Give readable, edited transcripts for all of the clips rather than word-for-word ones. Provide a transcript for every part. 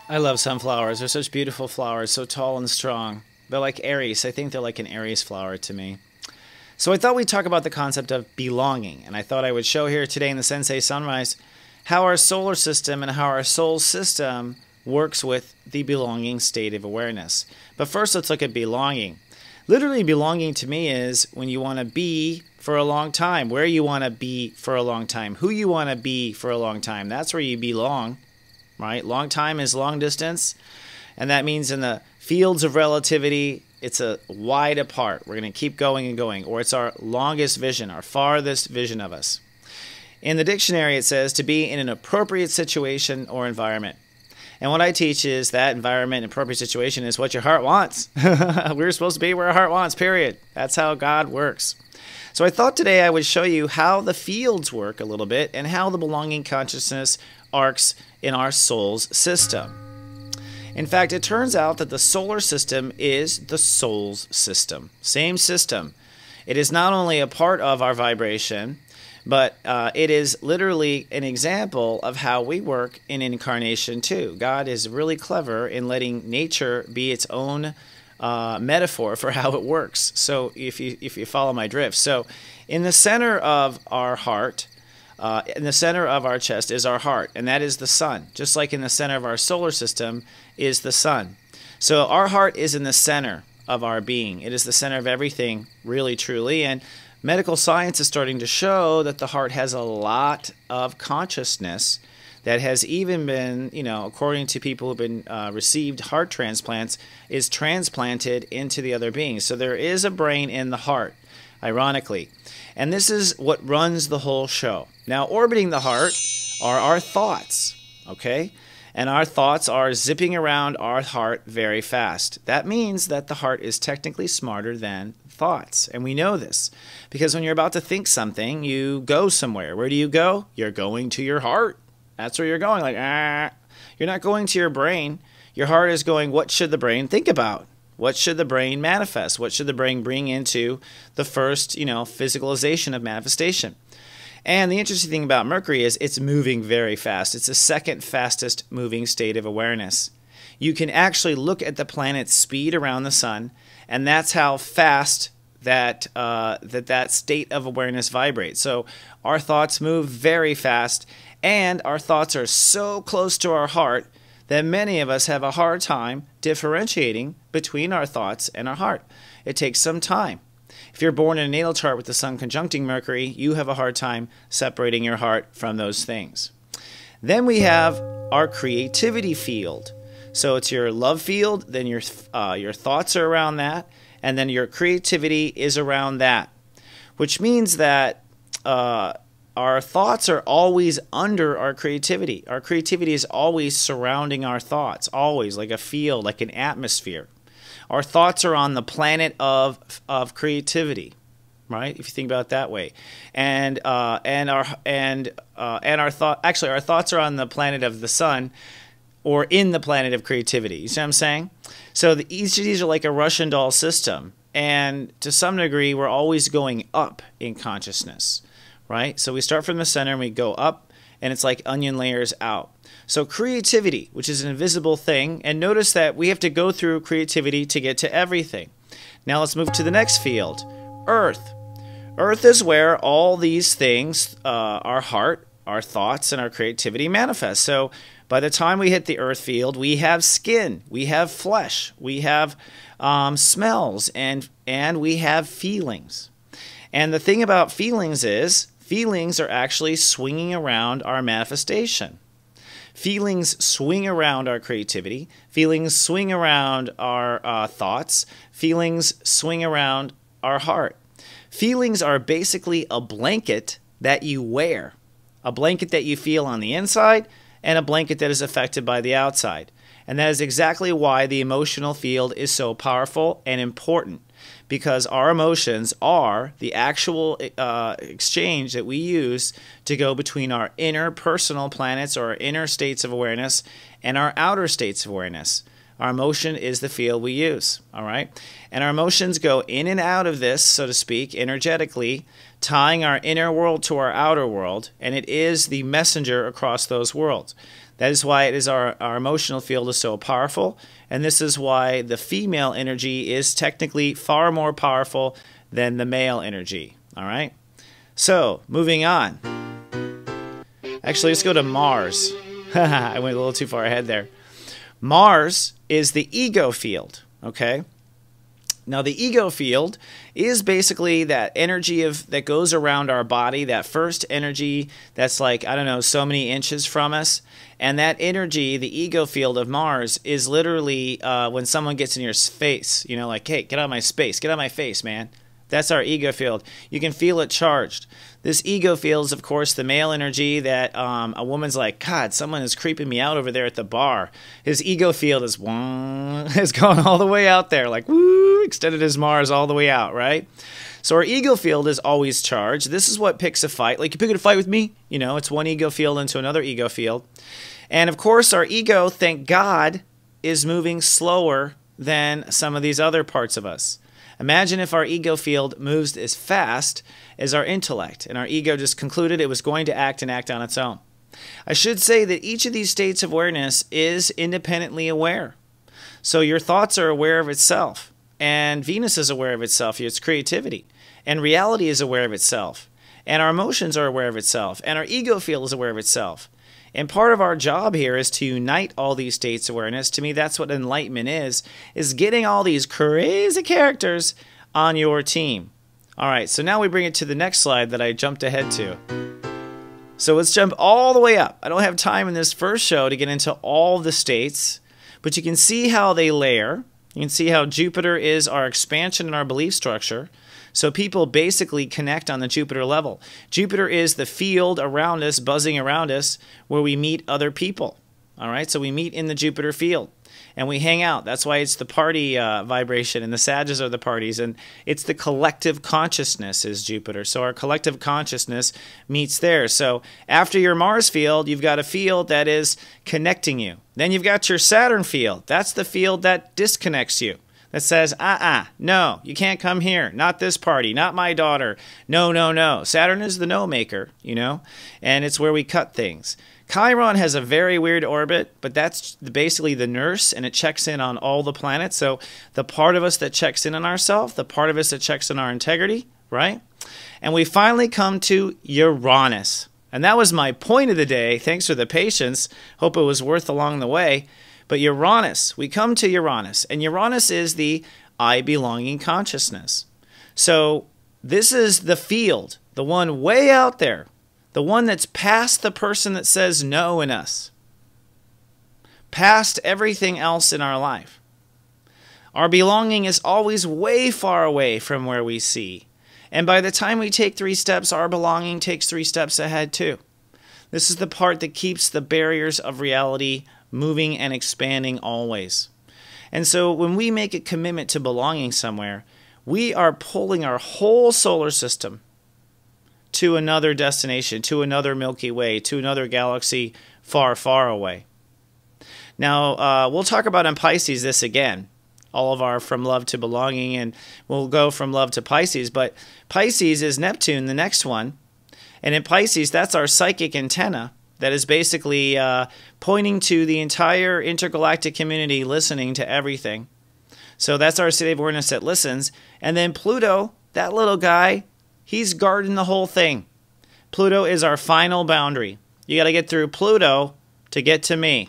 I love sunflowers. They're such beautiful flowers, so tall and strong. They're like Aries. I think they're like an Aries flower to me. So I thought we'd talk about the concept of belonging, and I thought I would show here today in the Sensei Sunrise how our solar system and how our soul system works with the belonging state of awareness. But first, let's look at belonging. Literally, belonging to me is when you want to be for a long time, where you want to be for a long time, who you want to be for a long time. That's where you belong, right? Long time is long distance, and that means in the fields of relativity, it's a wide apart. We're going to keep going and going, or it's our longest vision, our farthest vision of us. In the dictionary, it says to be in an appropriate situation or environment. And what I teach is that environment and appropriate situation is what your heart wants. We're supposed to be where our heart wants, period. That's how God works. So I thought today I would show you how the fields work a little bit and how the belonging consciousness arcs in our soul's system. In fact, it turns out that the solar system is the soul's system. Same system. It is not only a part of our vibration, but it is literally an example of how we work in incarnation too. God is really clever in letting nature be its own metaphor for how it works. So if you follow my drift. So in the center of our heart, in the center of our chest is our heart, and that is the sun. Just like in the center of our solar system is the sun. So our heart is in the center of our being. It is the center of everything, really, truly. And medical science is starting to show that the heart has a lot of consciousness that has even been, according to people who've been received heart transplants, is transplanted into the other beings. So there is a brain in the heart, ironically. And this is what runs the whole show. Now, orbiting the heart are our thoughts, okay? And our thoughts are zipping around our heart very fast. That means that the heart is technically smarter than thoughts. And we know this because when you're about to think something, you go somewhere. Where do you go? You're going to your heart. That's where you're going. You're not going to your brain. Your heart is going, what should the brain think about? What should the brain manifest? What should the brain bring into the first, physicalization of manifestation? And the interesting thing about Mercury is it's moving very fast. It's the second fastest moving state of awareness. You can actually look at the planet's speed around the sun, and that's how fast that state of awareness vibrates. So our thoughts move very fast, and our thoughts are so close to our heart that many of us have a hard time differentiating between our thoughts and our heart. It takes some time. If you're born in a natal chart with the sun conjuncting Mercury, you have a hard time separating your heart from those things. Then we have our creativity field. So it's your love field, then your thoughts are around that, and then your creativity is around that, which means that our thoughts are always under our creativity. Our creativity is always surrounding our thoughts, always, like a field, like an atmosphere. Our thoughts are on the planet of creativity, right? If you think about it that way, and our thoughts are on the planet of the sun, or in the planet of creativity. You see what I'm saying? So each of these are like a Russian doll system, and to some degree, we're always going up in consciousness. Right? So we start from the center and we go up, and it's like onion layers out. So creativity, which is an invisible thing, and notice that we have to go through creativity to get to everything. Now let's move to the next field, Earth. Earth is where all these things, our heart, our thoughts, and our creativity manifest. So by the time we hit the Earth field, we have skin, we have flesh, we have smells, and we have feelings. And the thing about feelings is, feelings are actually swinging around our manifestation. Feelings swing around our creativity. Feelings swing around our thoughts. Feelings swing around our heart. Feelings are basically a blanket that you wear. A blanket that you feel on the inside and a blanket that is affected by the outside. And that is exactly why the emotional field is so powerful and important. because our emotions are the actual exchange that we use to go between our inner personal planets or our inner states of awareness and our outer states of awareness. Our emotion is the field we use, all right? And our emotions go in and out of this, so to speak, energetically, tying our inner world to our outer world, and it is the messenger across those worlds. That is why it is our emotional field is so powerful, and this is why the female energy is technically far more powerful than the male energy, all right? So, moving on. Actually, let's go to Mars. I went a little too far ahead there. Mars is the ego field, okay? Now, the ego field is basically that energy that goes around our body, that first energy that's like, I don't know, so many inches from us. And that energy, the ego field of Mars, is literally when someone gets in your face, you know, like, hey, get out of my space, get out of my face, man. That's our ego field. You can feel it charged. This ego field is, of course, the male energy that a woman's like, God, someone is creeping me out over there at the bar. His ego field is going all the way out there, like, woo, extended his Mars all the way out, right? So our ego field is always charged. This is what picks a fight. Like, you pick a fight with me? You know, it's one ego field into another ego field. And, of course, our ego, thank God, is moving slower than some of these other parts of us. Imagine if our ego field moves as fast as our intellect, and our ego just concluded it was going to act and act on its own. I should say that each of these states of awareness is independently aware. So your thoughts are aware of itself, and Venus is aware of itself, its creativity, and reality is aware of itself, and our emotions are aware of itself, and our ego field is aware of itself. And part of our job here is to unite all these states of awareness. To me, that's what enlightenment is getting all these crazy characters on your team. All right, so now we bring it to the next slide that I jumped ahead to. So let's jump all the way up. I don't have time in this first show to get into all the states, but you can see how they layer. You can see how Jupiter is our expansion in our belief structure. So people basically connect on the Jupiter level. Jupiter is the field around us, buzzing around us, where we meet other people. All right, so we meet in the Jupiter field, and we hang out. That's why it's the party vibration, and the Sages are the parties, and it's the collective consciousness is Jupiter. So our collective consciousness meets there. So after your Mars field, you've got a field that is connecting you. Then you've got your Saturn field. That's the field that disconnects you. That says, no, you can't come here. Not this party, not my daughter. No, no, no. Saturn is the no maker, you know, and it's where we cut things. Chiron has a very weird orbit, but that's basically the nurse, and it checks in on all the planets. So the part of us that checks in on ourselves, the part of us that checks in our integrity, right? And we finally come to Uranus. And that was my point of the day. Thanks for the patience. Hope it was worth along the way. But Uranus, we come to Uranus, and Uranus is the I belonging consciousness. So this is the field, the one way out there, the one that's past the person that says no in us, past everything else in our life. Our belonging is always way far away from where we see. And by the time we take 3 steps, our belonging takes 3 steps ahead too. This is the part that keeps the barriers of reality moving and expanding always. And so when we make a commitment to belonging somewhere, we are pulling our whole solar system to another destination, to another Milky Way, to another galaxy far, far away. Now, we'll talk about in Pisces this again, all of our from love to belonging, and we'll go from love to Pisces. But Pisces is Neptune, the next one. And in Pisces, that's our psychic antenna that is basically pointing to the entire intergalactic community listening to everything. So that's our state of awareness that listens. And then Pluto, that little guy, he's guarding the whole thing. Pluto is our final boundary. You got to get through Pluto to get to me,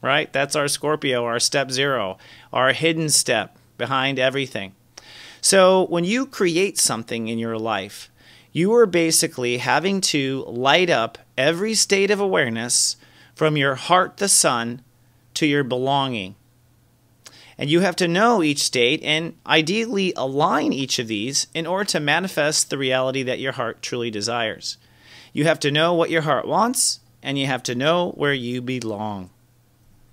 right? That's our Scorpio, our step 0, our hidden step behind everything. So when you create something in your life, you are basically having to light up every state of awareness from your heart, the sun, to your belonging. And you have to know each state and ideally align each of these in order to manifest the reality that your heart truly desires. You have to know what your heart wants, and you have to know where you belong.